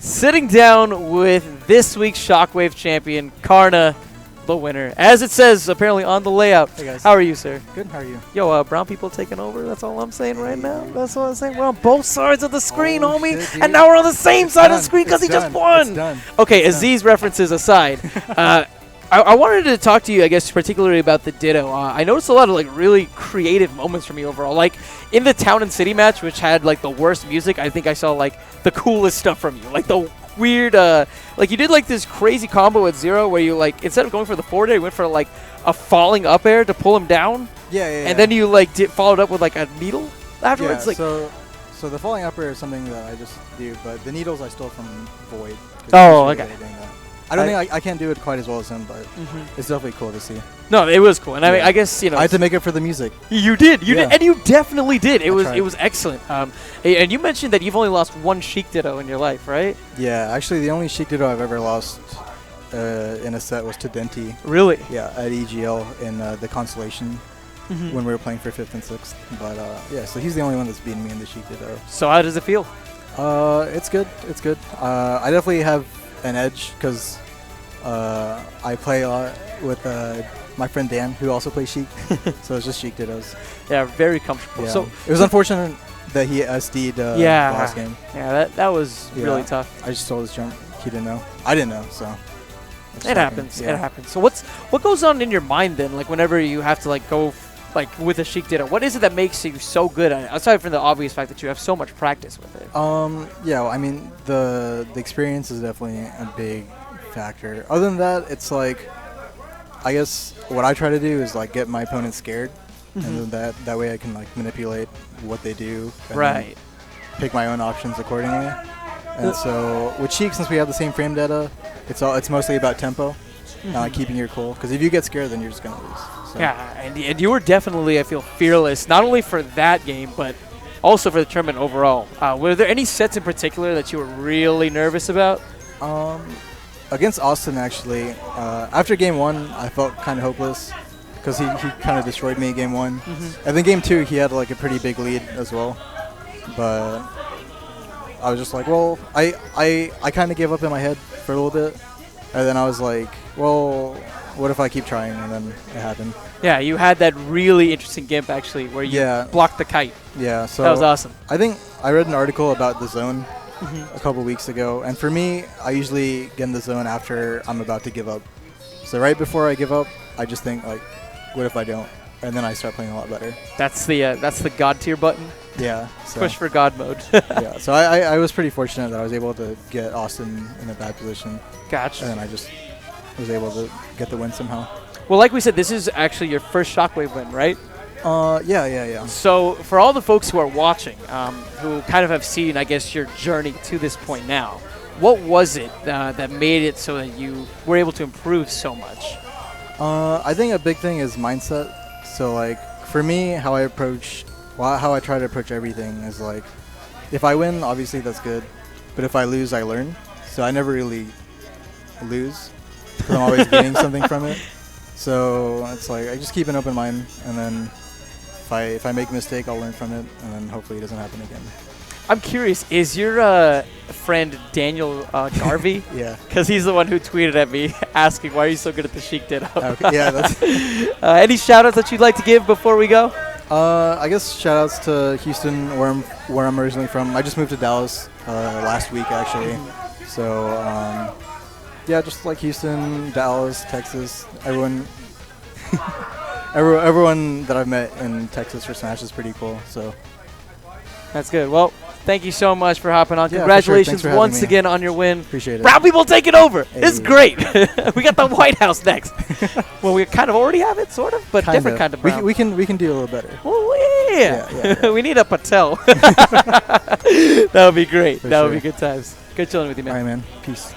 sitting down with this week's Shockwave champion, Karna, the winner. As it says, apparently, on the layout. Hey guys. How are you, sir? Good, how are you? Yo, brown people taking over. That's all I'm saying right now. That's all I'm saying. We're on both sides of the screen, Oh, homie. shit, dude. And now we're on the same It's side of done. the screen because he It's just done. won. It's done. Okay, It's Aziz references aside, I wanted to talk to you, I guess, particularly about the Ditto. I noticed a lot of like really creative moments from you overall. Like in the Town and City match, which had like the worst music, I think I saw like the coolest stuff from you. Like the weird, like you did like this crazy combo at Zero where you like instead of going for the forward air, you went for like a falling up air to pull him down. Yeah. And then you like followed up with like a needle afterwards. Yeah, Like, so the falling upper is something that I just do, but the needles I stole from Void. 'cause Oh, he's really okay. good at doing that. I don't think I can't do it quite as well as him, but it's definitely cool to see. no, it was cool, and I mean, Yeah. I guess I had to make it for the music. You did, Yeah. and you definitely did. It tried. was excellent. And you mentioned that you've only lost one Sheik Ditto in your life, right? Yeah, actually the only Sheik Ditto I've ever lost in a set was to Denti. Really? Yeah, at EGL in the Constellation when we were playing for 5th and 6th. But yeah, so he's the only one that's beaten me in the Sheik Ditto. So how does it feel? It's good. It's good. I definitely have an edge because I play a lot with my friend Dan, who also plays Sheik. So it's just Sheik Dittos. Yeah, very comfortable. Yeah. So it was unfortunate that he SD'd the last game. Yeah, that was really Yeah. tough. I just stole his jump. He didn't know. I didn't know, so. It happens. It happens. So what goes on in your mind then? Like whenever you have to like go like with a Sheik Ditto, what is it that makes you so good at it? Aside from the obvious fact that you have so much practice with it. Yeah, I mean the experience is definitely a big factor. Other than that, it's like I guess what I try to do is like get my opponent scared, and then that way I can like manipulate what they do, and Right. pick my own options accordingly. And so with Sheik, since we have the same frame data, it's mostly about tempo, keeping your cool. Because if you get scared, then you're just gonna lose. So. Yeah, and you were definitely, I feel, fearless, not only for that game, but also for the tournament overall. Were there any sets in particular that you were really nervous about? Against Austin, actually, after game 1, I felt kind of hopeless because he kind of destroyed me in game 1. And then game 2, he had like a pretty big lead as well. But I was just like, well, I kind of gave up in my head for a little bit. And then I was like, well, what if I keep trying? And then it happened. Yeah, you had that really interesting gimp, actually, where you blocked the kite. Yeah, so that was awesome. I think I read an article about the zone a couple weeks ago. And for me, I usually get in the zone after I'm about to give up. So right before I give up, I just think, like, what if I don't? And then I start playing a lot better. That's the God tier button. Yeah. So, Push for God mode. yeah. So I was pretty fortunate that I was able to get Austin in a bad position. Gotcha. And then I just was able to get the win somehow. Well, like we said, this is actually your first Shockwave win, right? Yeah. So for all the folks who are watching, who kind of have seen, I guess, your journey to this point now, what was it that made it so that you were able to improve so much? I think a big thing is mindset. So, like, for me, how I try to approach everything is, like, if I win, obviously that's good. But if I lose, I learn. So I never really lose because I'm always gaining something from it. So it's like I just keep an open mind, and then if I make a mistake, I'll learn from it, and then hopefully it doesn't happen again. I'm curious, is your friend Daniel Garvey? Yeah. Because he's the one who tweeted at me asking, why are you so good at the Sheik Ditto? Okay. Yeah. That's any shout-outs that you'd like to give before we go? I guess shout-outs to Houston, where I'm originally from. I just moved to Dallas last week, actually. So, yeah, just like Houston, Dallas, Texas, everyone that I've met in Texas for Smash is pretty cool. So that's good. Well, thank you so much for hopping on. Yeah, Congratulations for sure. once me. again on your win. Appreciate it. Brown people take it over. Hey. It's great. We got the White House next. Well, we kind of already have it, sort of, but different kind of brown. We can do a little better. Well, Yeah. We need a Patel. That would be great. For That would sure. be good times. Good chilling with you, man. All right, man. Peace.